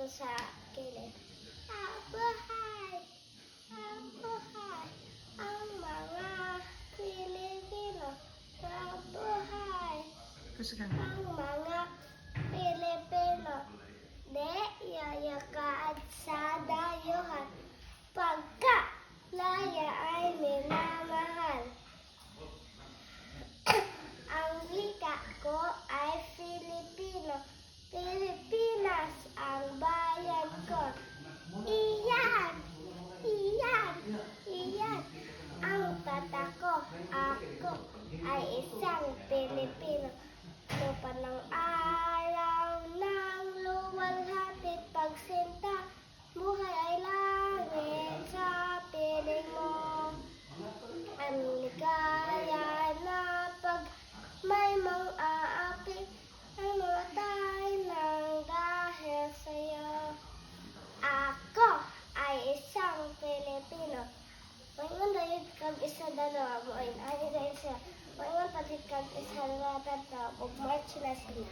dito sa kilid. Mabuhay! Mabuhay! Ang mga Pilipino! Mabuhay! Ang mga Pilipino! Di yayakaan sa dayuhan. Pagka laya ay minamahal. Ang wika ko ay Filipino. Pilipinas ang bayan ko. Iyan! Iyan! Iyan! Ang tata ko, ako ay isang Pilipino. Lupa ng araw ng luwalhati pagsinta. Buhay ay langit sa piling mo. Ang ligaya na pag may mang-aapi ang mga tayo ng dahil sa'yo. Ako ay isang Pilipino. Maingon dahil kag isa dalawa mo ay dahil siya. Maingon pati kag isa dalawa tatlo. Mag-march na sila.